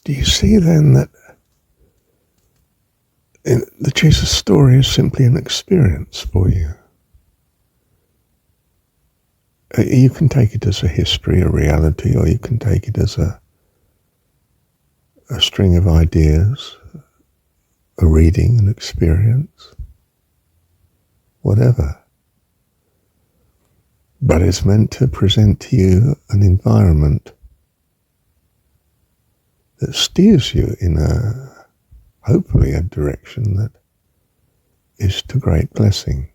Do you see then that the Jesus story is simply an experience for you? You can take it as a history, a reality, or you can take it as a string of ideas, a reading, an experience, whatever. But it's meant to present to you an environment that steers you in hopefully a direction that is to great blessing.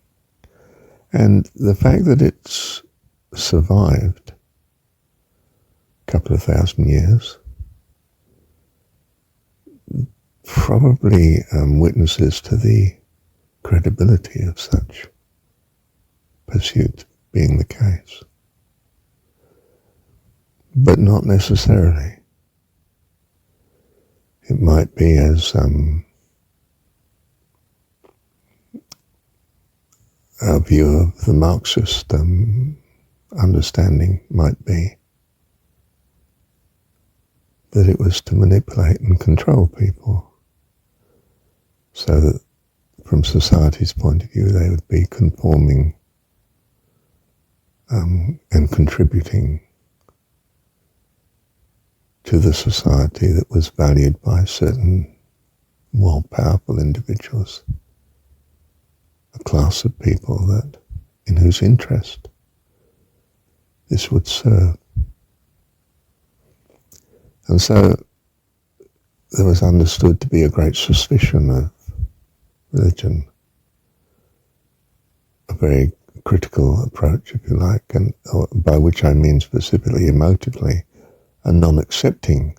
And the fact that it's survived a couple of thousand years probably witnesses to the credibility of such pursuit being the case. But not necessarily. It might be as our view of the Marxist understanding might be, that it was to manipulate and control people, so that from society's point of view they would be conforming and contributing to the society that was valued by certain more powerful individuals, a class of people that in whose interest this would serve. And so there was understood to be a great suspicion of religion, a very critical approach, if you like, and by which I mean specifically emotively, a non-accepting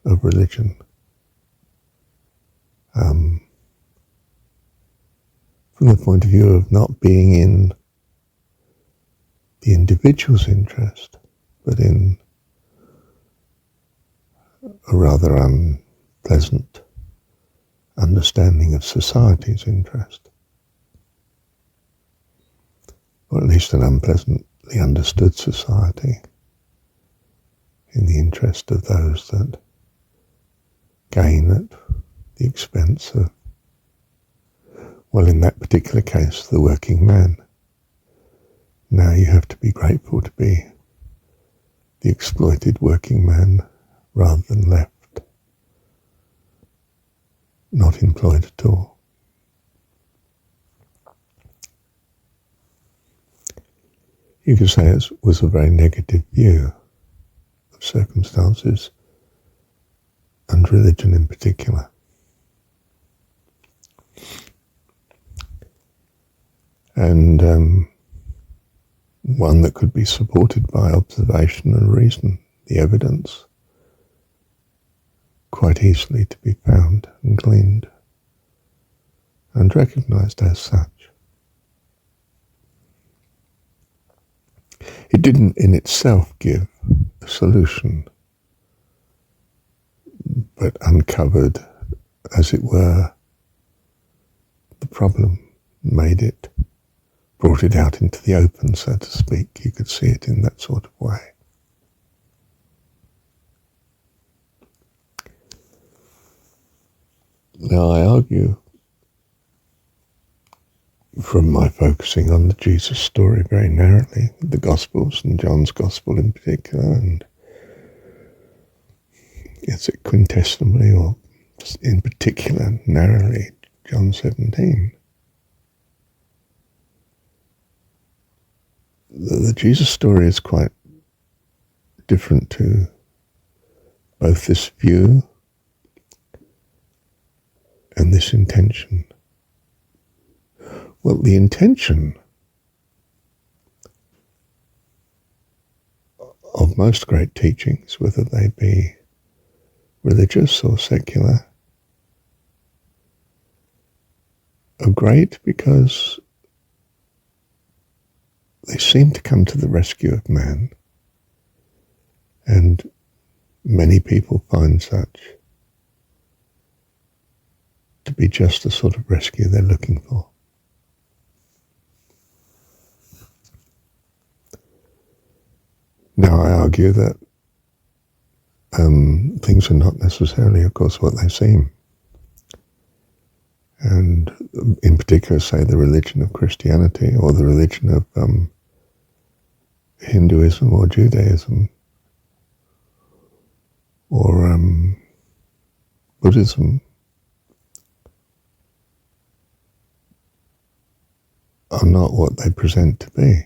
of religion. From the point of view of not being in the individual's interest, but in a rather unpleasant understanding of society's interest, or at least an unpleasantly understood society in the interest of those that gain at the expense of, well, in that particular case, the working man. Now you have to be grateful to be the exploited working man rather than left not employed at all. You could say it was a very negative view of circumstances and religion in particular. And one that could be supported by observation and reason, the evidence quite easily to be found and gleaned and recognized as such. It didn't in itself give a solution, but uncovered, as it were, the problem, brought it out into the open, so to speak. You could see it in that sort of way. Now I argue, from my focusing on the Jesus story very narrowly, the Gospels and John's Gospel in particular, and is it quintessentially or in particular narrowly John 17. The Jesus story is quite different to both this view and this intention. Well, the intention of most great teachings, whether they be religious or secular, are great because they seem to come to the rescue of man, and many people find such to be just the sort of rescue they're looking for. Now I argue that things are not necessarily, of course, what they seem. And in particular, say, the religion of Christianity or the religion of Hinduism or Judaism or Buddhism are not what they present to be.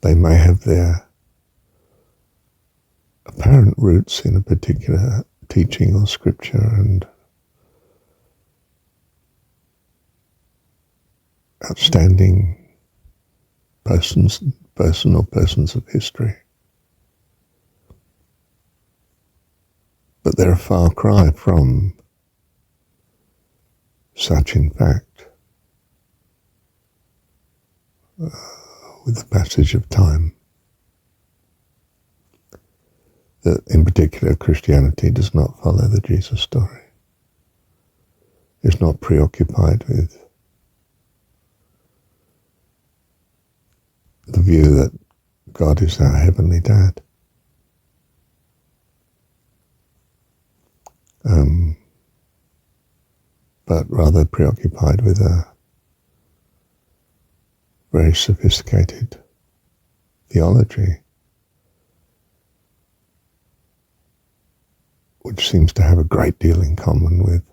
They may have their apparent roots in a particular teaching or scripture and outstanding persons of history. But they're a far cry from such, in fact, with the passage of time. That in particular Christianity does not follow the Jesus story. It's not preoccupied with the view that God is our heavenly dad. But rather preoccupied with a very sophisticated theology, which seems to have a great deal in common with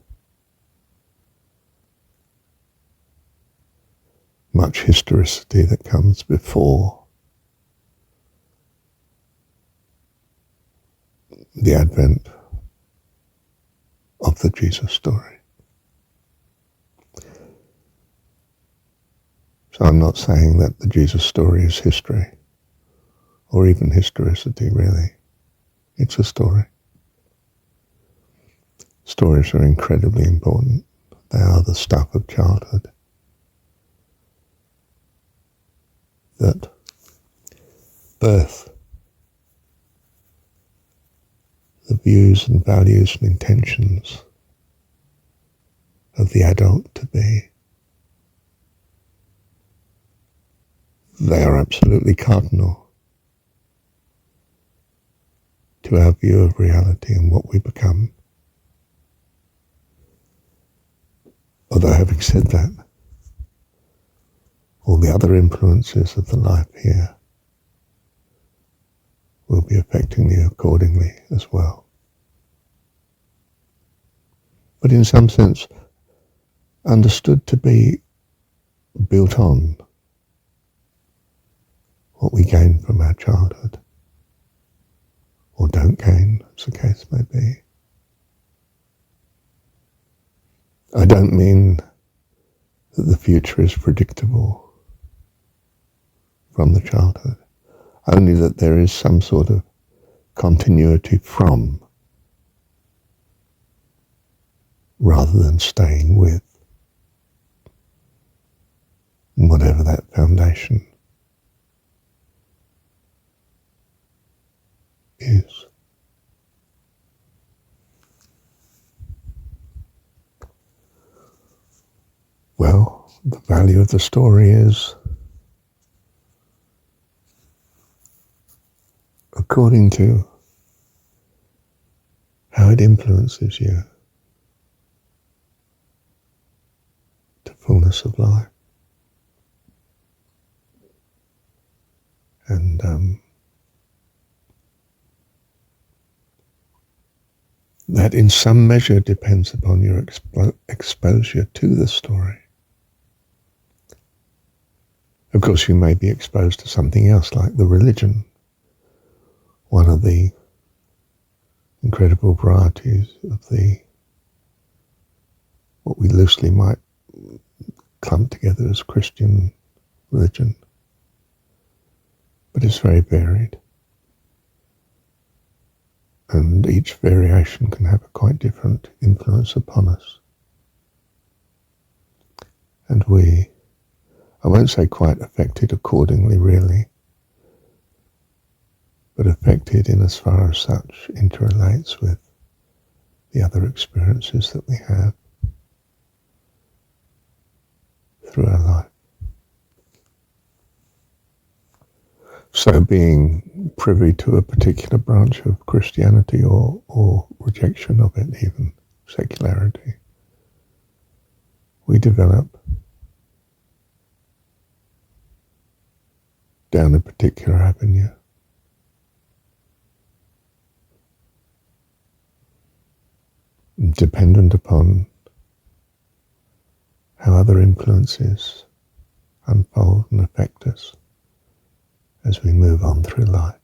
much historicity that comes before the advent of the Jesus story. So I'm not saying that the Jesus story is history, or even historicity, really. It's a story. Stories are incredibly important. They are the stuff of childhood that birth the views and values and intentions of the adult to be. They are absolutely cardinal to our view of reality and what we become. Although having said that, all the other influences of the life here will be affecting you accordingly as well. But in some sense, understood to be built on what we gain from our childhood, or don't gain, as the case may be. I don't mean that the future is predictable from the childhood, only that there is some sort of continuity from, rather than staying with, whatever that foundation is. Well, the value of the story is, according to how it influences you to fullness of life. And that in some measure depends upon your exposure to the story. Of course, you may be exposed to something else, like the religion, one of the incredible varieties of what we loosely might clump together as Christian religion. But it's very varied. And each variation can have a quite different influence upon us. And I won't say quite affected accordingly, really, but affected in as far as such interrelates with the other experiences that we have through our life. So being privy to a particular branch of Christianity or rejection of it, even secularity, we develop down a particular avenue. Dependent upon how other influences unfold and affect us as we move on through life.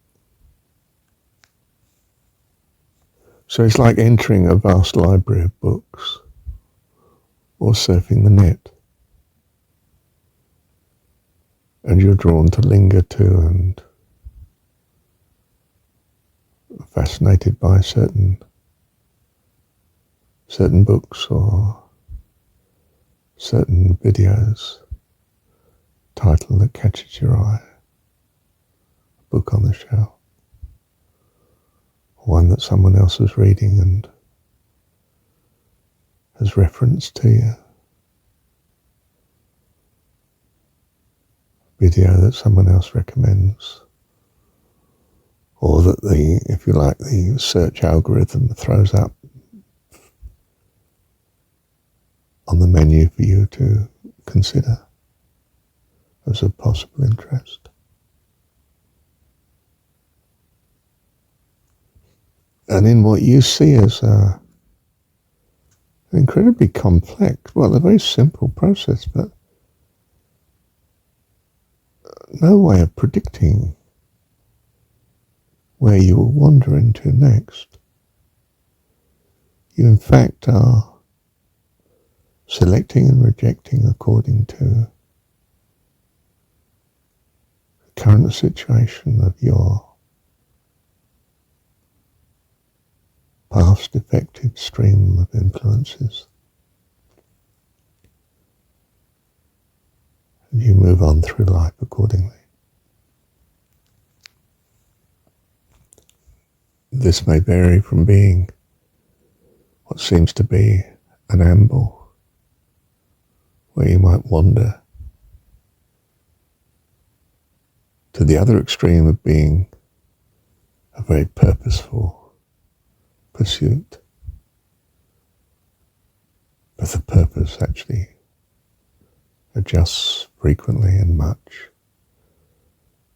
So it's like entering a vast library of books or surfing the net. And you're drawn to linger to and fascinated by certain books or certain videos, title that catches your eye, a book on the shelf, one that someone else is reading and has referenced to you, video that someone else recommends, or that if you like, the search algorithm throws up on the menu for you to consider as of possible interest. And in what you see as an incredibly complex, well, a very simple process, but no way of predicting where you will wander into next. You in fact are selecting and rejecting according to the current situation of your past effective stream of influences. And you move on through life accordingly. This may vary from being what seems to be an amble, where you might wander, to the other extreme of being a very purposeful pursuit, but the purpose actually adjusts frequently and much,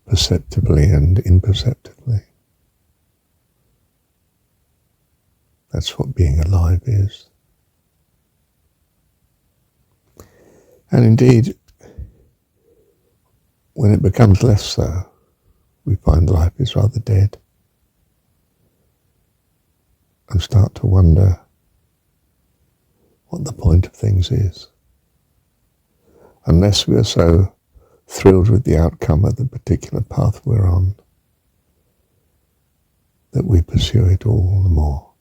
perceptibly and imperceptibly. That's what being alive is. And indeed, when it becomes less so, we find life is rather dead and start to wonder what the point of things is. Unless we are so thrilled with the outcome of the particular path we're on that we pursue it all the more.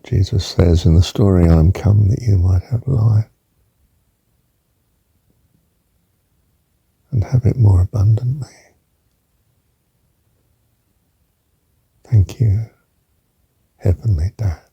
Jesus says in the story, "I'm come that you might have life and have it more abundantly." Thank you, Heavenly Dad.